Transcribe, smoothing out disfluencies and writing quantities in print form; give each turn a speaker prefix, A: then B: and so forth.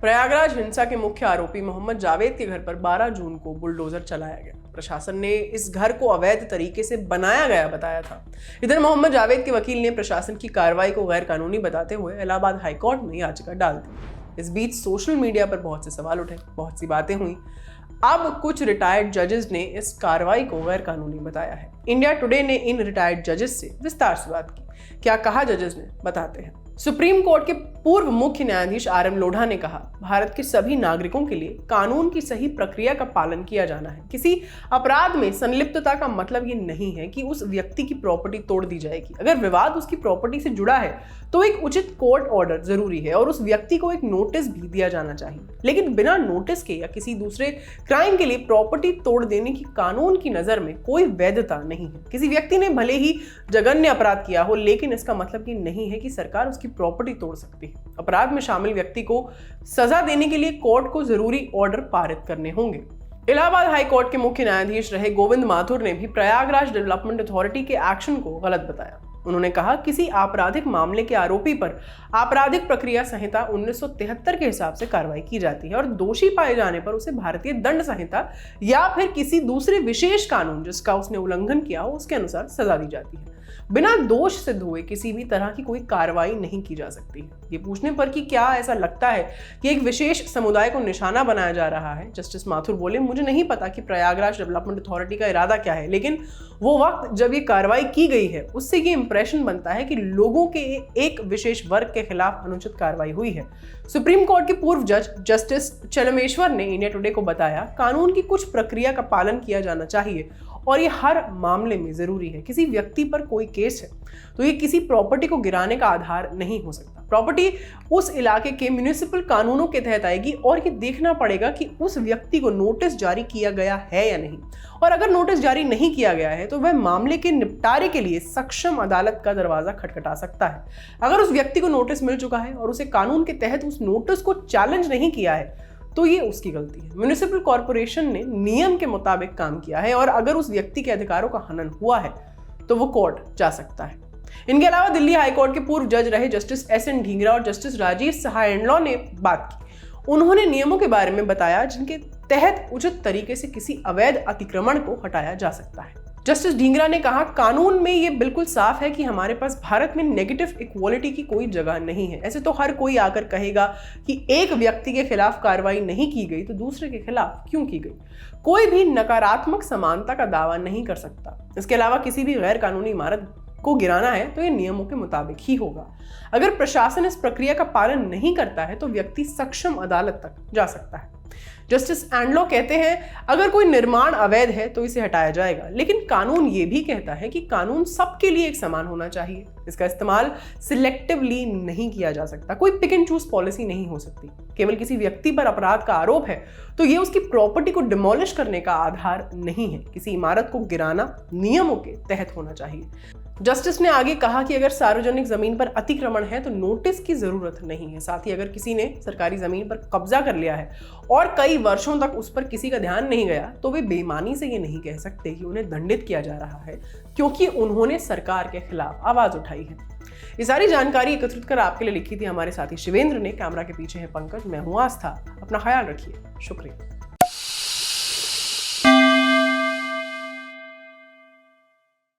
A: प्रयागराज हिंसा के मुख्य आरोपी मोहम्मद जावेद के घर पर 12 जून को बुलडोजर चलाया गया। प्रशासन ने इस घर को अवैध तरीके से बनाया गया बताया था। इधर मोहम्मद जावेद के वकील ने प्रशासन की कार्रवाई को गैर कानूनी बताते हुए इलाहाबाद हाईकोर्ट में याचिका डाल दी। इस बीच सोशल मीडिया पर बहुत से सवाल उठे, बहुत सी बातें हुई। अब कुछ रिटायर्ड जजेस ने इस कार्रवाई को गैर कानूनी बताया है। इंडिया टुडे ने इन रिटायर्ड जजेस से विस्तार से बात की। क्या कहा जजेस ने, बताते हैं। सुप्रीम कोर्ट के पूर्व मुख्य न्यायाधीश RM लोढ़ा ने कहा, भारत के सभी नागरिकों के लिए कानून की सही प्रक्रिया का पालन किया जाना है। किसी अपराध में संलिप्तता का मतलब ये नहीं है कि उस व्यक्ति की प्रॉपर्टी तोड़ दी जाएगी। अगर विवाद उसकी प्रॉपर्टी से जुड़ा है तो एक उचित कोर्ट ऑर्डर जरूरी है और उस व्यक्ति को एक नोटिस भी दिया जाना चाहिए। लेकिन बिना नोटिस के या किसी दूसरे क्राइम के लिए प्रॉपर्टी तोड़ देने की कानून की नजर में कोई वैधता नहीं है। किसी व्यक्ति ने भले ही जघन्य अपराध किया हो, लेकिन इसका मतलब ये नहीं है कि सरकार उसकी प्रॉपर्टी तोड़ सकती है। अपराध में शामिल व्यक्ति को सजा देने के लिए कोर्ट को जरूरी ऑर्डर पारित करने होंगे। इलाहाबाद हाई कोर्ट के मुख्य न्यायाधीश रहे गोविंद माथुर ने भी प्रयागराज डेवलपमेंट अथॉरिटी के एक्शन को गलत बताया। उन्होंने कहा, किसी आपराधिक मामले के आरोपी पर आपराधिक प्रक्रिया संहिता 1973 के हिसाब से कार्रवाई की जाती है और दोषी पाए जाने पर उसे भारतीय दंड संहिता या फिर किसी दूसरे विशेष कानून जिसका उसने उल्लंघन किया हो उसके अनुसार सजा दी जाती है। बिना दोष सिद्ध हुए किसी भी तरह की कोई कार्रवाई नहीं की जा सकती है। ये पूछने पर कि क्या ऐसा लगता है कि एक विशेष समुदाय को निशाना बनाया जा रहा है, जस्टिस माथुर बोले, मुझे नहीं पता कि प्रयागराज डेवलपमेंट अथॉरिटी का इरादा क्या है, लेकिन वो वक्त जब ये कार्रवाई की गई है उससे ये इंप्रेशन बनता है कि लोगों के एक विशेष वर्ग के खिलाफ अनुचित कार्रवाई हुई है। सुप्रीम कोर्ट के पूर्व जज जस्टिस चलमेश्वर ने इंडिया टुडे को बताया, कानून की कुछ प्रक्रिया का पालन किया जाना चाहिए और ये हर मामले में जरूरी है। किसी व्यक्ति पर कोई केस है तो ये किसी प्रॉपर्टी को गिराने का आधार नहीं हो सकता। प्रॉपर्टी उस इलाके के म्युनिसिपल कानूनों के तहत आएगी और ये देखना पड़ेगा कि उस व्यक्ति को नोटिस जारी किया गया है या नहीं, और अगर नोटिस जारी नहीं किया गया है तो वह मामले के निपटारे के लिए सक्षम अदालत का दरवाजा खटखटा सकता है। अगर उस व्यक्ति को नोटिस मिल चुका है और उसे कानून के तहत उस नोटिस को चैलेंज नहीं किया है तो ये उसकी गलती है। म्युनिसिपल कॉर्पोरेशन ने नियम के मुताबिक काम किया है और अगर उस व्यक्ति के अधिकारों का हनन हुआ है तो वो कोर्ट जा सकता है। इनके अलावा दिल्ली हाईकोर्ट के पूर्व जज रहे जस्टिस SN ढींगरा और जस्टिस राजीव सहाय ने बात की। उन्होंने नियमों के बारे में बताया जिनके तहत उचित तरीके से किसी अवैध अतिक्रमण को हटाया जा सकता है। जस्टिस ढींगरा ने कहा, कानून में ये बिल्कुल साफ है कि हमारे पास भारत में नेगेटिव इक्वालिटी की कोई जगह नहीं है। ऐसे तो हर कोई आकर कहेगा कि एक व्यक्ति के खिलाफ कार्रवाई नहीं की गई तो दूसरे के खिलाफ क्यों की गई। कोई भी नकारात्मक समानता का दावा नहीं कर सकता। इसके अलावा किसी भी गैर कानूनी इमारत को गिराना है तो ये नियमों के मुताबिक ही होगा। अगर प्रशासन इस प्रक्रिया का पालन नहीं करता है तो व्यक्ति सक्षम अदालत तक जा सकता है। जस्टिस एंडलो कहते हैं, अगर कोई निर्माण अवैध है तो इसे हटाया जाएगा, लेकिन कानून ये भी कहता है कि कानून सबके लिए एक समान होना चाहिए। इसका इस्तेमाल सिलेक्टिवली नहीं किया जा सकता। कोई पिक एंड चूज पॉलिसी नहीं हो सकती। केवल किसी व्यक्ति पर अपराध का आरोप है तो ये उसकी प्रॉपर्टी को डिमोलिश करने का आधार नहीं है। किसी इमारत को गिराना नियमों के तहत होना चाहिए। जस्टिस ने आगे कहा कि अगर सार्वजनिक जमीन पर अतिक्रमण है तो नोटिस की जरूरत नहीं है। साथ ही अगर किसी ने सरकारी जमीन पर कब्जा कर लिया है और कई वर्षों तक उस पर किसी का ध्यान नहीं गया तो वे बेईमानी से ये नहीं कह सकते कि उन्हें दंडित किया जा रहा है क्योंकि उन्होंने सरकार के खिलाफ आवाज उठाई है। ये सारी जानकारी एकत्रित कर आपके लिए लिखी थी हमारे साथी शिवेंद्र ने। कैमरा के पीछे है पंकज, मैं हूं आस्था। अपना ख्याल रखिए। शुक्रिया।